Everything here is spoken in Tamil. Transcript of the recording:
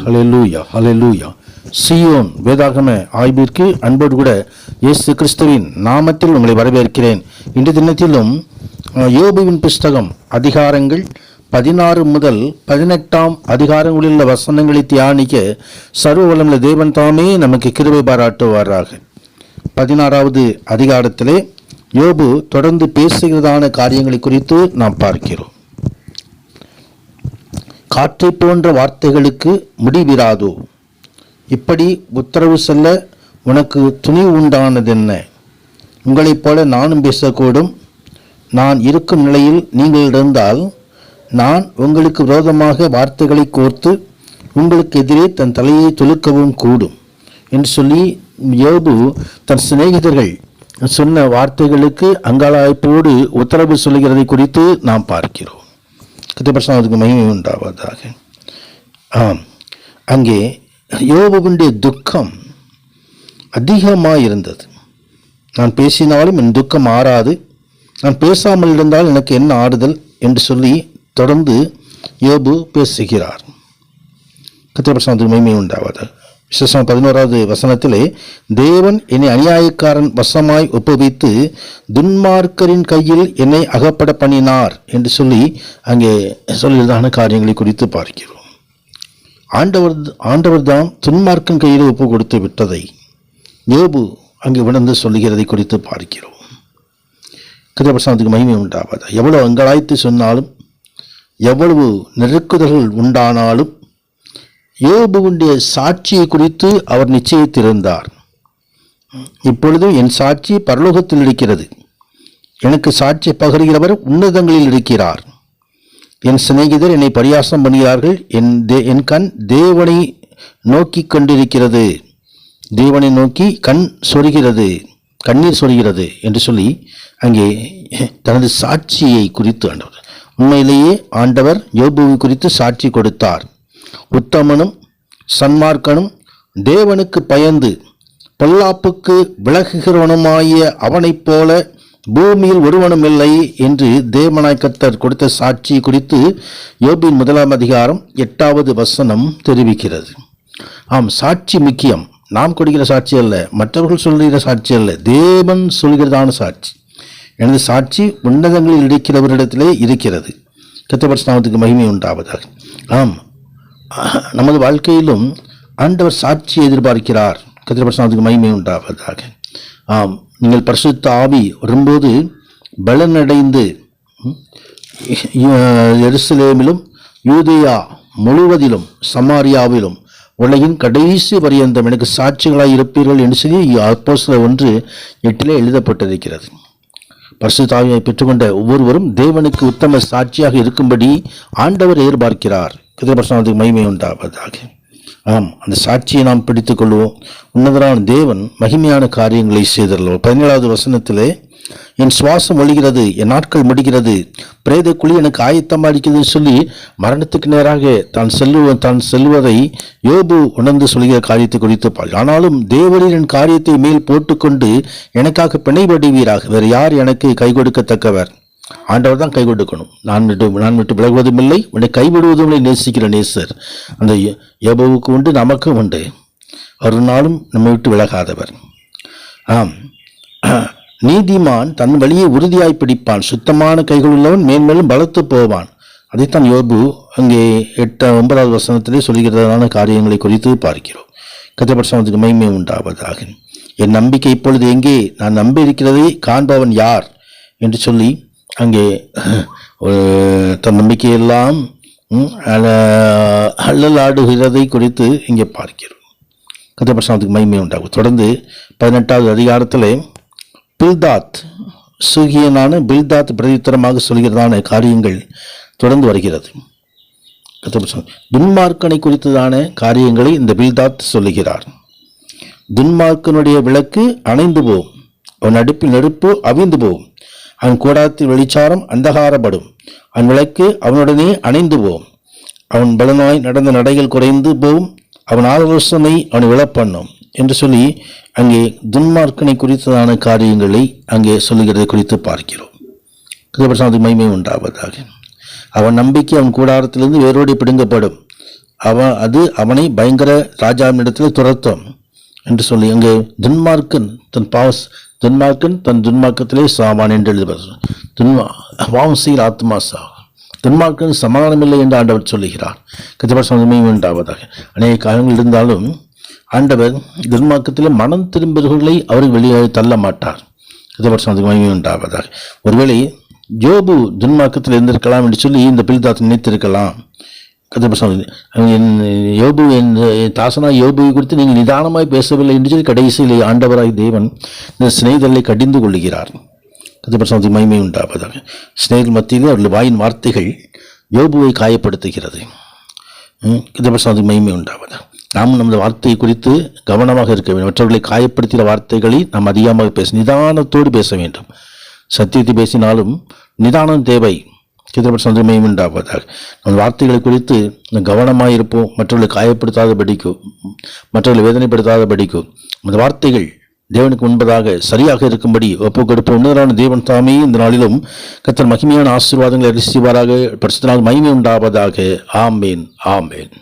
ஹல்லேலூயா, ஹல்லேலூயா. சீயோன் வேதாகம ஆய்விற்கு அன்போடு கூட இயேசு கிறிஸ்துவின் நாமத்தில் உங்களை வரவேற்கிறேன். இன்று தினத்திலும் யோபுவின் புஸ்தகம் அதிகாரங்கள் 16 முதல் 18 அதிகாரங்களில் உள்ள வசனங்களை தியானிக்க சர்வ வல்லமையுள்ள தேவன் தாமே நமக்கு கிருபை பாராட்டுவாராக. 16வது அதிகாரத்திலே யோபு தொடர்ந்து பேசுகிறதான காரியங்களை குறித்து நாம் பார்க்கிறோம். காற்றை போன்ற வார்த்தைகளுக்கு முடிவிராதோ, இப்படி உத்தரவு சொல்ல உனக்கு துணிவு உண்டானதென்ன? உங்களைப் போல நானும் பேசக்கூடும். நான் இருக்கும் நிலையில் நீங்கள் இருந்தால் நான் உங்களுக்கு விரோதமாக வார்த்தைகளை கோர்த்து உங்களுக்கு எதிரே தன் தலையை துலுக்கவும் கூடும் என்று சொல்லி யோபு தன் சிநேகிதர்கள் சொன்ன வார்த்தைகளுக்கு அங்காளாய்ப்போடு உத்தரவு சொல்கிறதை குறித்து நாம் பார்க்கிறோம். கர்த்தருக்கு மகிமை உண்டாவதாக. அங்கே யோபுவினுடைய துக்கம் அதிகமாக இருந்தது. நான் பேசினாலும் என் துக்கம் ஆறாது, நான் பேசாமல் இருந்தால் எனக்கு என்ன ஆறுதல் என்று சொல்லி தொடர்ந்து யோபு பேசுகிறார். கர்த்தருக்கு மகிமை உண்டாவதாக. விசேஷம் 11வது வசனத்திலே, தேவன் என்னை அநியாயக்காரன் வசமாய் ஒப்புவித்து துன்மார்க்கரின் கையில் என்னை அகப்பட பண்ணினார் என்று சொல்லி அங்கே சொல்லியதான காரியங்களை குறித்து பார்க்கிறோம். ஆண்டவர் தான் துன்மார்க்கன் கையில் ஒப்பு கொடுத்து விட்டதை யோபு அங்கே விழுந்து சொல்லுகிறதை குறித்து பார்க்கிறோம். கர்த்தருக்கு மகிமை உண்டாவதா. எவ்வளவு அங்கலாய்த்து சொன்னாலும், எவ்வளவு நெருக்குதல்கள் உண்டானாலும் யோபுவுடைய சாட்சியை குறித்து அவர் நிச்சயித்திருந்தார். இப்பொழுது என் சாட்சி பரலோகத்தில் இருக்கிறது, எனக்கு சாட்சி பகருகிறவர் உன்னதங்களில் இருக்கிறார். என் சிநேகிதர் என்னை பரியாசம் பண்ணுகிறார்கள், என் கண் தேவனை நோக்கி கொண்டிருக்கிறது, தேவனை நோக்கி கண்ணீர் சொரிகிறது என்று சொல்லி அங்கே தனது சாட்சியை குறித்து ஆண்டவர், உண்மையிலேயே ஆண்டவர் யோபுவை குறித்து சாட்சி கொடுத்தார். உத்தமனும் சன்மார்க்கனும் தேவனுக்கு பயந்து பொல்லாப்புக்கு விலகுகிறவனுமாகிய அவனைப் போல பூமியில் ஒருவனும் இல்லை என்று தேவனாய் கர்த்தர் கொடுத்த சாட்சி குறித்து யோபின் 1 அதிகாரம் 8வது வசனம் தெரிவிக்கிறது. சாட்சி முக்கியம். நாம் கொடுக்கிற சாட்சி அல்ல, மற்றவர்கள் சொல்கிற சாட்சி அல்ல, தேவன் சொல்கிறதான சாட்சி. எனது சாட்சி உன்னதங்களில் இருக்கிறவரிடத்திலே இருக்கிறது. கர்த்தருக்கு மகிமை உண்டாவதாக. நமது வாழ்க்கையிலும் ஆண்டவர் சாட்சியை எதிர்பார்க்கிறார். கர்த்தருக்கு மகிமை உண்டாவதாக. நீங்கள் பரிசுத்த ஆவி வரும்போது பலனடைந்து எருசலேமிலும் யூதேயா முழுவதிலும் சமாரியாவிலும் உலகின் கடைசி பரியந்தம் எனக்கு சாட்சிகளாய் இருப்பீர்கள் என்று சொல்லி அப்போஸ்தலர் 1:8 எழுதப்பட்டிருக்கிறது. பரிசுத்த ஆவியை பெற்றுக்கொண்ட ஒவ்வொருவரும் தேவனுக்கு உத்தம சாட்சியாக இருக்கும்படி ஆண்டவர் எதிர்பார்க்கிறார். கர்த்தருக்கு மகிமை உண்டாவதாக. அந்த சாட்சியை நாம் பிடித்துக் கொள்வோம். உன்னதரான தேவன் மகிமையான காரியங்களை செய்தருள்வோம். 17வது வசனத்திலே, என் சுவாசம் ஒழிகிறது, என் நாட்கள் முடிகிறது, பிரேத குழி எனக்கு ஆயத்தமாக இருக்கிறதுன்னு சொல்லி மரணத்துக்கு நேராக தான் செல்வதை யோபு உணர்ந்து சொல்கிற காரியத்தை குறித்து ஆனாலும் தேவனின் என் காரியத்தை மேல் போட்டுக்கொண்டு எனக்காக பிணைபடுவீராக. வேறு யார் எனக்கு கை கொடுக்கத்தக்கவர்? ஆண்டவர் தான் கை கொடுக்கணும். நான் விட்டு விலகுவதும் இல்லை, உன்னை கைவிடுவதும் இல்லை. நேசிக்கிற நேசர் அந்த யோபுவுக்கு உண்டு, நமக்கும் உண்டு. ஒரு நாளும் நம்மை விட்டு விலகாதவர். ஆம், நீதிமான் தன் வழியை உறுதியாய் பிடிப்பான், சுத்தமான கைகள் உள்ளவன் மேன்மேலும் பலத்து போவான். அதைத்தான் யோபு அங்கே 9வது வசனத்திலே சொல்கிறதான காரியங்களை குறித்து பார்க்கிறோம். கர்த்தருக்கு மகிமை உண்டாவதாக. என் நம்பிக்கை இப்பொழுது எங்கே? நான் நம்பி இருக்கிறதை காண்பவன் யார் என்று சொல்லி அங்கே தன் நம்பிக்கையெல்லாம் அல்லலாடுகிறதை குறித்து இங்கே பார்க்கிறோம். கர்த்தருக்கு மகிமை உண்டாகும். தொடர்ந்து 18வது அதிகாரத்தில் பில்தாத், சூகியனான பில்தாத் பிரதித்திரமாக சொல்கிறதான காரியங்கள் தொடர்ந்து வருகிறது. துன்மார்க்கனை குறித்ததான காரியங்களை இந்த பில்தாத் சொல்லுகிறார். துன்மார்க்கனுடைய விளக்கு அணைந்து போகும், அவன் அடுப்பில் நெருப்பு அவிழ்ந்து போகும், அவன் கூடாரத்தில் வெளிச்சாரம் அந்தகாரப்படும், அவன் விளக்கு அவனுடனே அணைந்து போகும், அவன் பலனாய் நடந்த நடைகள் குறைந்து போகும், அவன் ஆலோசனை அவனை விழப்பண்ணும் என்று சொல்லி அங்கே துன்மார்க்கனை குறித்ததான காரியங்களை அங்கே சொல்லுகிறதை குறித்து பார்க்கிறோம். மகிமை உண்டாவதாக. அவன் நம்பிக்கை அவன் கூடாரத்திலிருந்து வேரோடி பிடுங்கப்படும், அவனை பயங்கர ராஜாவினிடத்தில் துரத்தும் என்று சொல்லி அங்கே துன்மார்க்கன் தன் துன்மார்க்கத்திலே சாவான் என்று எழுதுவார். பாவம் செய்கிற ஆத்மா சாவான், துன்மார்க்கன் சமாதானமில்லை என்று ஆண்டவர் சொல்லுகிறார். கர்த்தருக்கு உண்டாவதாக. அநேக காரியங்கள் இருந்தாலும் ஆண்டவர் துன்மார்க்கத்திலே மனம் திரும்புகிறவர்களை அவர்கள் வெளியே தள்ள மாட்டார். கர்த்தருக்கு உண்டாவதாக. ஒருவேளை யோபு துன்மார்க்கத்தில் இருந்திருக்கலாம் என்று சொல்லி இந்த பில்தாத் நினைத்திருக்கலாம். யோபு தாசனா யோபுவை குறித்து நீங்கள் நிதானமாய் பேசவில்லை என்று சொல்லி கடைசியிலே ஆண்டவராய் தேவன் இந்த சிநேகிதர்களை கடிந்து கொள்ளுகிறார். கர்த்தருக்கு மகிமை உண்டாவதாக. சிநேகிதர் மத்தியிலே அவர்கள் வாயின் வார்த்தைகள் யோபுவை காயப்படுத்துகிறது. கர்த்தருக்கு மகிமை உண்டாவதாக. நாம் நமது வார்த்தையை குறித்து கவனமாக இருக்க வேண்டும். மற்றவர்களை காயப்படுத்துகிற வார்த்தைகளை நாம் அதிகமாக நிதானத்தோடு பேச வேண்டும். சத்தியத்தை பேசினாலும் நிதானம் தேவை. கர்த்தருக்கு உண்டாவதாக. நம் வார்த்தைகளை குறித்து கவனமாக இருப்போம். மற்றவர்களை காயப்படுத்தாத படிக்கும், மற்றவர்களை வேதனைப்படுத்தாத படிக்கும். அந்த வார்த்தைகள் தேவனுக்கு முன்பதாக சரியாக இருக்கும்படி ஒப்பு கொடுப்போம். உன்னதரான தேவன் தாமே இந்த நாளிலும் கர்த்தர் மகிமையான ஆசீர்வாதங்களை ரிசீவாராக. பரிசுத்தனால் மகிமை உண்டாவதாக. ஆமேன், ஆமேன்.